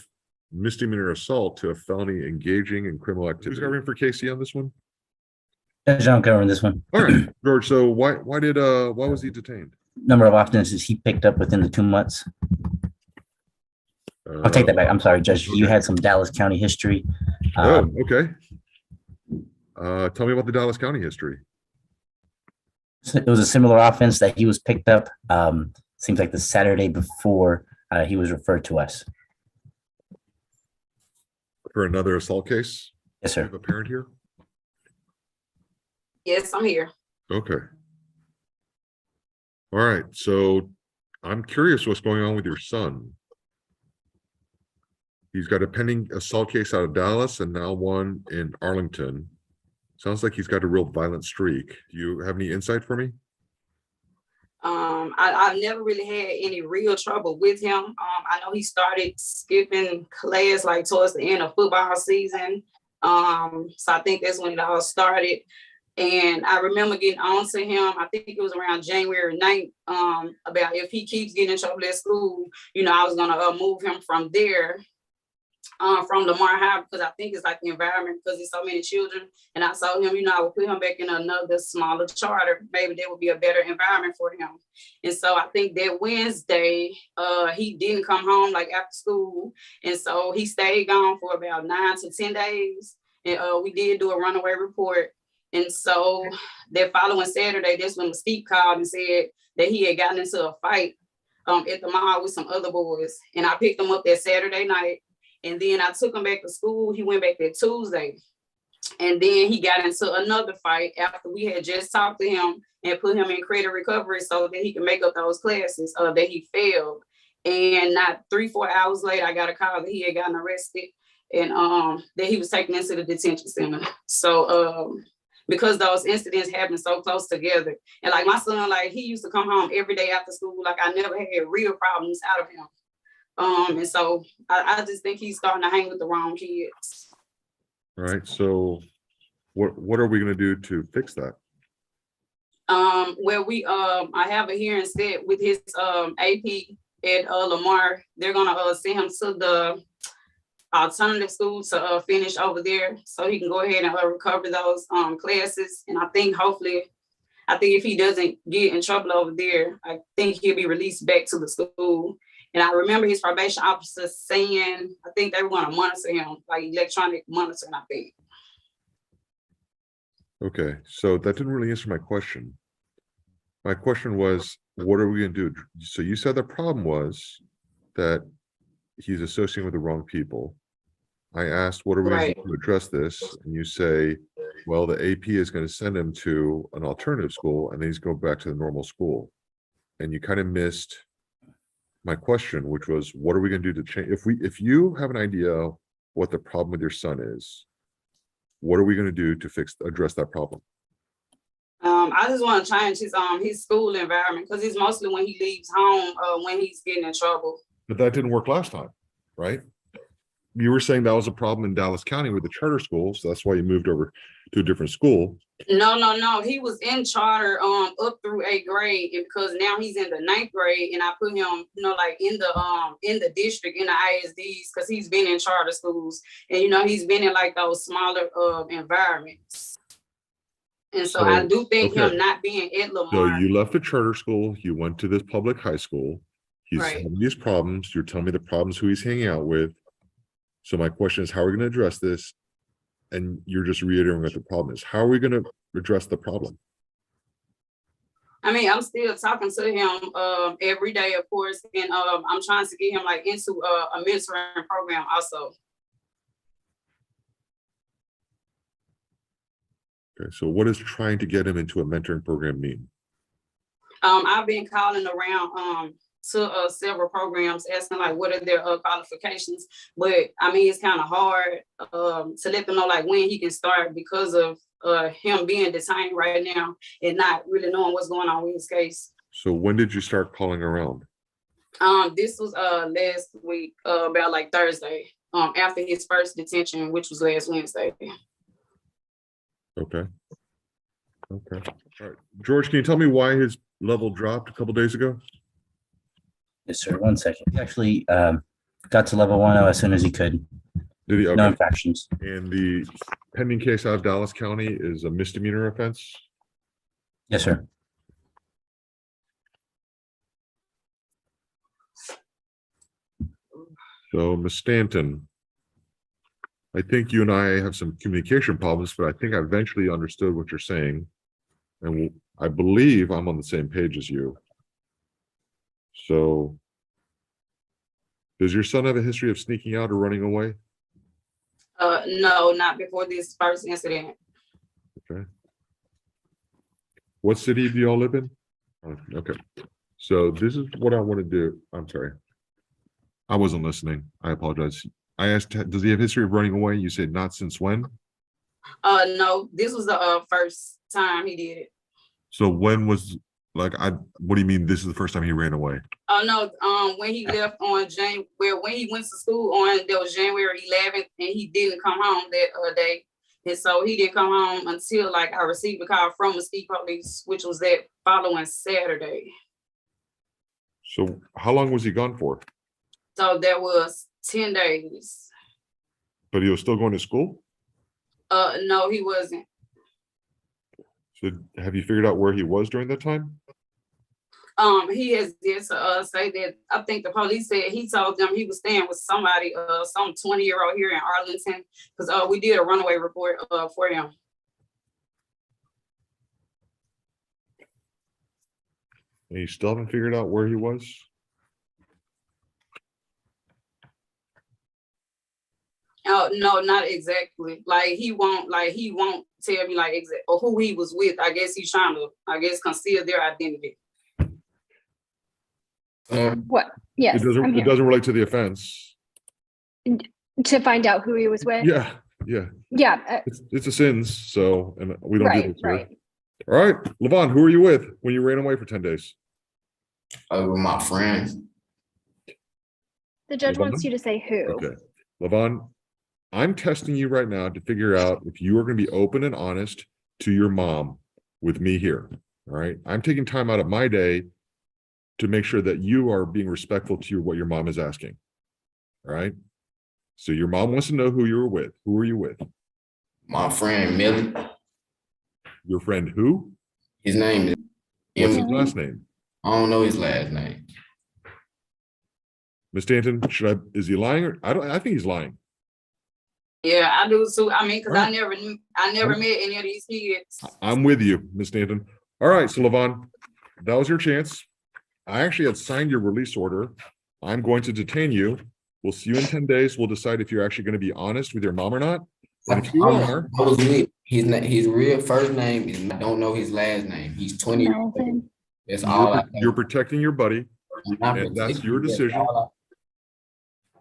misdemeanor assault to a felony engaging in criminal activity. Who's covering for Casey on this one? Judge, I'm covering this one. All right, George. So why was he detained? Number of offenses he picked up within the 2 months. I'll take that back. I'm sorry, Judge. You had some Dallas County history. Okay. Tell me about the Dallas County history. It was a similar offense that he was picked up. Seems like the Saturday before he was referred to us. For another assault case? Yes, sir. You have a parent here? Yes, I'm here. Okay. All right. So I'm curious what's going on with your son. He's got a pending assault case out of Dallas and now one in Arlington. Sounds like he's got a real violent streak. Do you have any insight for me? I've never really had any real trouble with him. I know he started skipping class like towards the end of football season. So I think that's when it all started. And I remember getting on to him, I think it was around January 9th, about if he keeps getting in trouble at school, I was gonna move him from there. From Lamar High, because I think it's like the environment, because there's so many children. And I told him, I would put him back in another smaller charter. Maybe there would be a better environment for him. And so I think that Wednesday, he didn't come home like after school. And so he stayed gone for about 9 to 10 days. And we did do a runaway report. And so that following Saturday, that's when Mystique called and said that he had gotten into a fight at the mall with some other boys. And I picked him up that Saturday night. And then I took him back to school. He went back that Tuesday. And then he got into another fight after we had just talked to him and put him in credit recovery so that he can make up those classes that he failed. And not 3-4 hours later, I got a call that he had gotten arrested and that he was taken into the detention center. So because those incidents happened so close together. And like my son, like he used to come home every day after school. Like I never had real problems out of him. And so I just think he's starting to hang with the wrong kids. All right. So what are we going to do to fix that? Well, I have a hearing set with his AP at Lamar. They're gonna send him to the alternative school to finish over there so he can go ahead and recover those classes. And I think if he doesn't get in trouble over there, I think he'll be released back to the school. And I remember his probation officer saying, I think they were going to monitor him, like electronic monitoring, I think. Okay, so that didn't really answer my question. My question was, what are we going to do? So you said the problem was that he's associating with the wrong people. I asked, what are we going to do to address this? And you say, well, the AP is going to send him to an alternative school and then he's going back to the normal school. And you kind of missed my question, which was, what are we going to do to change? If you have an idea what the problem with your son is, what are we going to do to address that problem? I just want to change his school environment because it's mostly when he leaves home when he's getting in trouble. But that didn't work last time, right? You were saying that was a problem in Dallas County with the charter school, so that's why you moved over to a different school. No. He was in charter up through 8th grade, and because now he's in the 9th grade, and I put him, like in the district in the ISDs because he's been in charter schools, and he's been in like those smaller environments. And so I do think him not being at Lamar. So you left the charter school, you went to this public high school. He's having these problems. You're telling me the problems who he's hanging out with. So my question is, how are we going to address this? And you're just reiterating what the problem is. How are we going to address the problem? I mean, I'm still talking to him every day, of course, and I'm trying to get him like into a mentoring program also. Okay, so what does trying to get him into a mentoring program mean? I've been calling around to several programs asking like what are their qualifications. But I mean, it's kind of hard to let them know like when he can start because of him being detained right now and not really knowing what's going on with his case. So when did you start calling around? This was last week, about like Thursday, after his first detention, which was last Wednesday. Okay. Okay. All right. George, can you tell me why his level dropped a couple days ago? Yes, sir. 1 second. He actually got to level 1 as soon as he could. Did he? Okay. No infractions. And the pending case out of Dallas County is a misdemeanor offense? Yes, sir. So, Ms. Stanton, I think you and I have some communication problems, but I think I eventually understood what you're saying. And I believe I'm on the same page as you. So, does your son have a history of sneaking out or running away? No, not before this first incident. Okay. What city do y'all live in? Okay. So this is what I want to do. I'm sorry. I wasn't listening. I apologize. I asked, does he have history of running away? You said not since when? No, this was the first time he did it. So when was what do you mean this is the first time he ran away? Oh no, when he left on when he went to school on that was January 11th, and he didn't come home that day. And so he didn't come home until like I received a call from Mesquite Police, which was that following Saturday. So how long was he gone for? So that was 10 days. But he was still going to school? No, he wasn't. So have you figured out where he was during that time? He has did say that I think the police said he told them he was staying with somebody, some 20-year-old here in Arlington, because we did a runaway report for him. And you still haven't figured out where he was? Oh no, not exactly. Like he won't tell me like exactly or who he was with. I guess he's trying to, conceal their identity. What? Yes, It doesn't relate to the offense. To find out who he was with. Yeah. Yeah. It's a sins, so and we don't do Right, this here. right. All right, Lavon, who were you with when you ran away for 10 days? With my friends. The judge Lavon? wants you to say who. Okay, Lavon, I'm testing you right now to figure out if you are going to be open and honest to your mom with me here. All right, I'm taking time out of my day to make sure that you are being respectful to what your mom is asking. All right. So your mom wants to know who you were with. Who are you with? My friend Millie. Your friend who? His name is. What's his last name? I don't know his last name. Ms. Stanton, is he lying? I think he's lying. Yeah, I do too. I mean, because I never met any of these kids. I'm with you, Ms. Stanton. All right, so Lavon, that was your chance. I actually had signed your release order. I'm going to detain you. We'll see you in 10 days. We'll decide if you're actually going to be honest with your mom or not. And if you are, his real first name is, I don't know his last name. He's 20 years old. That's all. You're protecting your buddy, and that's your decision.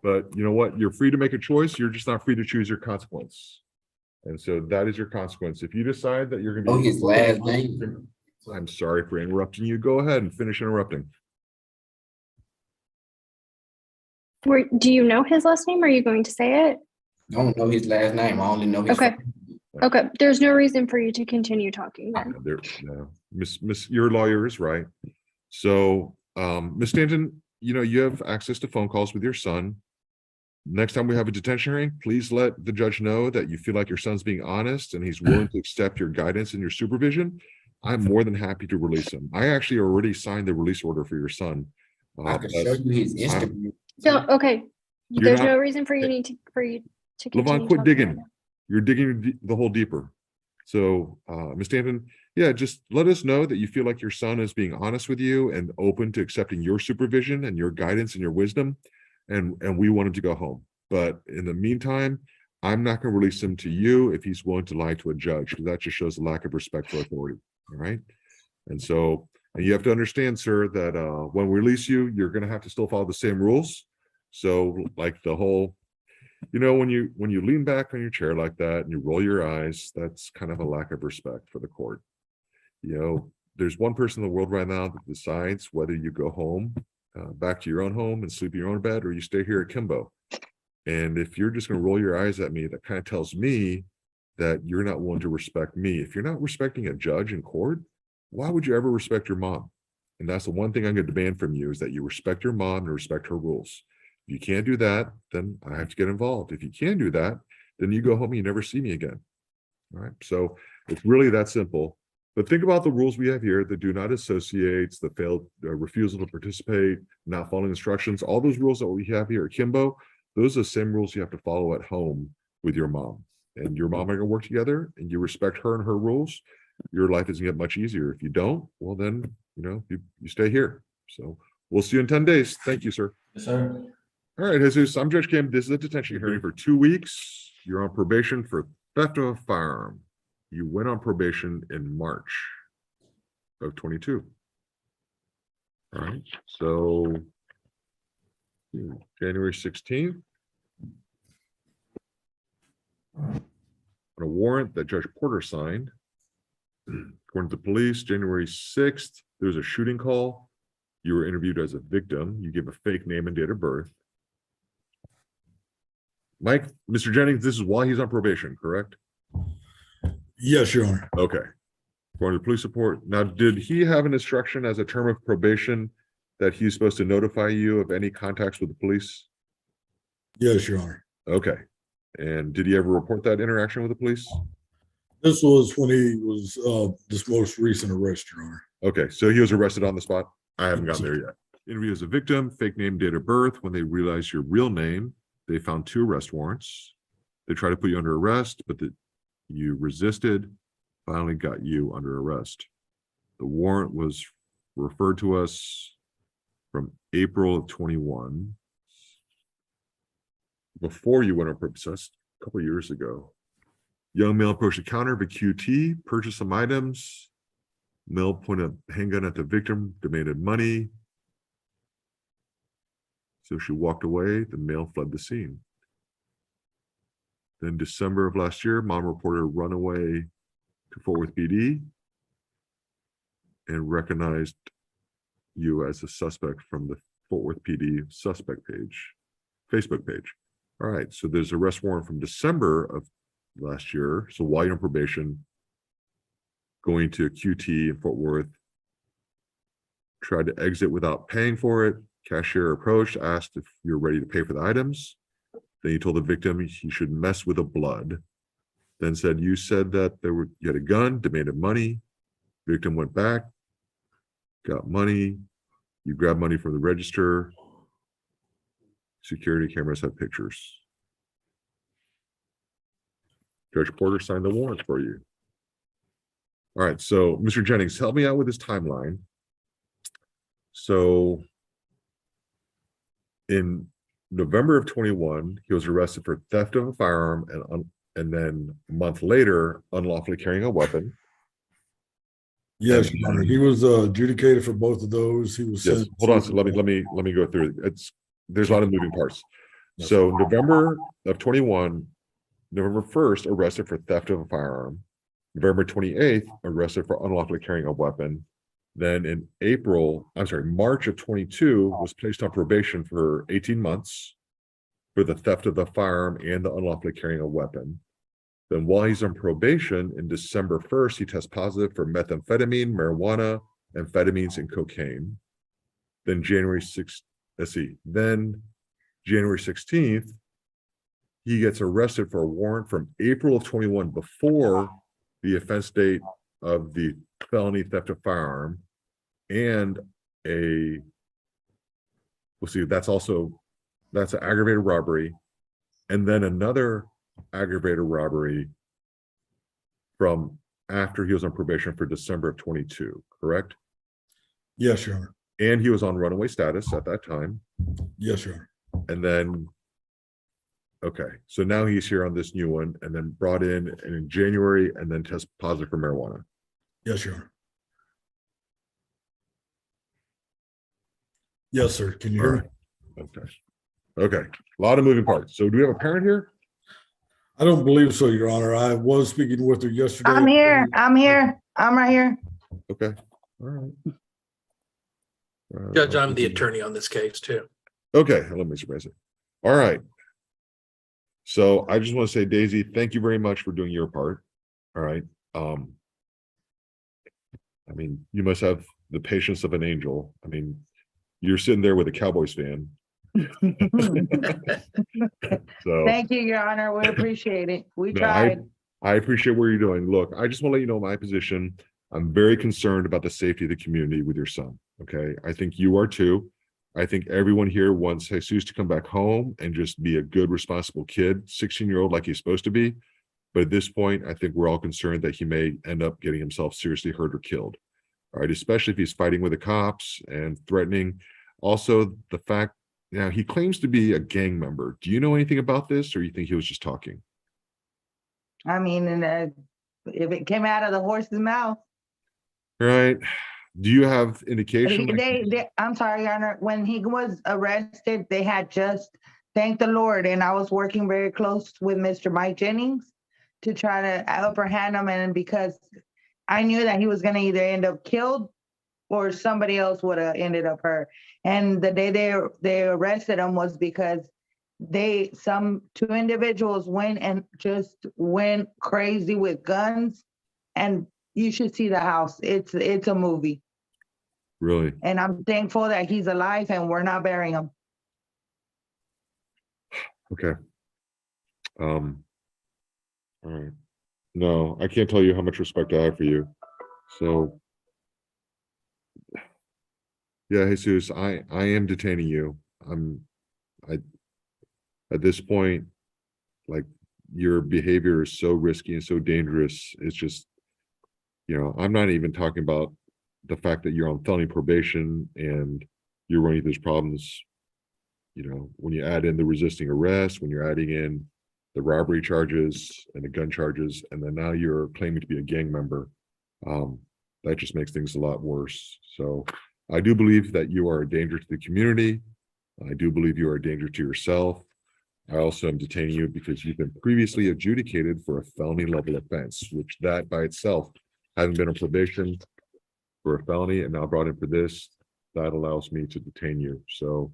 But you know what? You're free to make a choice. You're just not free to choose your consequence. And so that is your consequence. If you decide that you're going to be his last name. I'm sorry for interrupting you. Go ahead and finish interrupting. Do you know his last name? Or are you going to say it? I don't know his last name. I only know his. Okay. Okay. There's no reason for you to continue talking then. Miss, your lawyer is right. So, Ms. Stanton, you have access to phone calls with your son. Next time we have a detention hearing, please let the judge know that you feel like your son's being honest and he's willing to accept your guidance and your supervision. I'm more than happy to release him. I actually already signed the release order for your son. I can show you his Instagram. So, okay. There's no reason for you to continue. Lavon, quit digging. You're digging the hole deeper. So, Ms. Stanton, yeah, just let us know that you feel like your son is being honest with you and open to accepting your supervision and your guidance and your wisdom. And we want him to go home. But in the meantime, I'm not going to release him to you if he's willing to lie to a judge, because that just shows a lack of respect for authority. All right. And so And you have to understand, sir, that when we release you, you're going to have to still follow the same rules. So like the whole, when you lean back on your chair like that and you roll your eyes, that's kind of a lack of respect for the court. There's one person in the world right now that decides whether you go home, back to your own home and sleep in your own bed, or you stay here at Kimbo. And if you're just going to roll your eyes at me, that kind of tells me that you're not willing to respect me. If you're not respecting a judge in court, why would you ever respect your mom? And that's the one thing I'm going to demand from you, is that you respect your mom and respect her rules. If you can't do that, then I have to get involved. If you can do that, then you go home and you never see me again. All right. So it's really that simple. But think about the rules we have here: the do not associates, the failed refusal to participate, not following instructions. All those rules that we have here at Kimbo, those are the same rules you have to follow at home with your mom. And your mom are going to work together, and you respect her and her rules. Your life isn't get much easier. If you don't, well, then, you stay here. So we'll see you in 10 days. Thank you, sir. Yes, sir. All right, Jesus, I'm Judge Kim. This is a detention hearing for 2 weeks. You're on probation for theft of a firearm. You went on probation in March of 22. All right, so January 16th, on a warrant that Judge Porter signed. According to the police, January 6th, there was a shooting call. You were interviewed as a victim. You gave a fake name and date of birth. Mike, Mr. Jennings, this is while he's on probation, correct? Yes, Your Honor. Okay. According to the police report. Now, did he have an instruction as a term of probation that he's supposed to notify you of any contacts with the police? Yes, Your Honor. Okay. And did he ever report that interaction with the police? This was when he was this most recent arrest, Your Honor. Okay, so he was arrested on the spot. I haven't gotten there yet. Interview as a victim, fake name, date of birth. When they realized your real name, they found 2 arrest warrants. They tried to put you under arrest, but you resisted, finally got you under arrest. The warrant was referred to us from April of 21. Before you went on probation, a couple of years ago. Young male approached the counter of a QT, purchased some items. Male pointed a handgun at the victim, demanded money. So she walked away. The male fled the scene. Then December of last year, mom reported a runaway to Fort Worth PD and recognized you as a suspect from the Fort Worth PD suspect page, Facebook page. All right, so there's an arrest warrant from December of last year. So while you're on probation, going to a QT in Fort Worth, tried to exit without paying for it. Cashier approached, asked if you're ready to pay for the items. Then you told the victim he should mess with the blood. Then said you said that you had a gun, demanded money. Victim went back, got money. You grabbed money from the register. Security cameras have pictures. Judge Porter signed the warrants for you. All right, so Mr. Jennings, help me out with this timeline. So in November of 21, he was arrested for theft of a firearm, and then a month later, unlawfully carrying a weapon. Yes, Your Honor. He was adjudicated for both of those. He was Yes. Hold on. So let me go through it. There's a lot of moving parts. So November of 21, November 1st, arrested for theft of a firearm. November 28th, arrested for unlawfully carrying a weapon. Then in March of 22, was placed on probation for 18 months for the theft of the firearm and the unlawfully carrying a weapon. Then while he's on probation, in December 1st, he tests positive for methamphetamine, marijuana, amphetamines, and cocaine. Then January 16th, he gets arrested for a warrant from April of 21 before the offense date of the felony theft of firearm, and that's an aggravated robbery, and then another aggravated robbery from after he was on probation for December of 22, correct? Yes, Your Honor. And he was on runaway status at that time. Yes, Your Honor. And then, okay, so now he's here on this new one, and then brought in January, and then test positive for marijuana. Yes, Your Honor. Yes, sir. Can you hear me? Okay. Okay. A lot of moving parts. So do we have a parent here? I don't believe so, Your Honor. I was speaking with her yesterday. I'm here. I'm here. I'm right here. Okay. All right. Judge, I'm the attorney on this case too. Okay. Let me surprise it. All right. So I just want to say, Daisy, thank you very much for doing your part. All right. I mean, you must have the patience of an angel. I mean, you're sitting there with a Cowboys fan. So Thank you, Your Honor. We appreciate it. We no, tried. I appreciate what you're doing. Look, I just want to let you know my position. I'm very concerned about the safety of the community with your son. Okay. I think you are too. I think everyone here wants Jesus to come back home and just be a good, responsible kid, 16-year-old like he's supposed to be. But at this point, I think we're all concerned that he may end up getting himself seriously hurt or killed. All right, especially if he's fighting with the cops and threatening. Also, the fact now he claims to be a gang member. Do you know anything about this, or you think he was just talking? I mean, and if it came out of the horse's mouth. All right. Do you have indication? I'm sorry, Your Honor. When he was arrested, they had just thanked the Lord, and I was working very close with Mr. Mike Jennings to try to upper hand him, and because I knew that he was going to either end up killed or somebody else would have ended up hurt. And the day they arrested him was because two individuals went and just went crazy with guns, and you should see the house. It's a movie. Really? And I'm thankful that he's alive and we're not burying him. Okay. All right. No, I can't tell you how much respect I have for you. So yeah, Jesus, I am detaining you. At this point, like, your behavior is so risky and so dangerous. It's just, I'm not even talking about the fact that you're on felony probation and you're running into these problems. When you add in the resisting arrest, when you're adding in the robbery charges and the gun charges, and then now you're claiming to be a gang member, that just makes things a lot worse. So I do believe that you are a danger to the community. I do believe you are a danger to yourself. I also am detaining you because you've been previously adjudicated for a felony level offense, which that by itself, having been on probation for a felony and now brought in for this, that allows me to detain you. So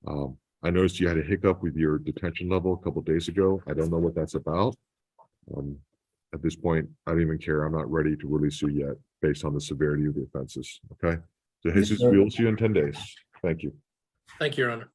I noticed you had a hiccup with your detention level a couple of days ago. I don't know what that's about. At this point, I don't even care. I'm not ready to release you yet based on the severity of the offenses. Okay. So Jesus, we will see you in 10 days. Thank you. Thank you, Your Honor.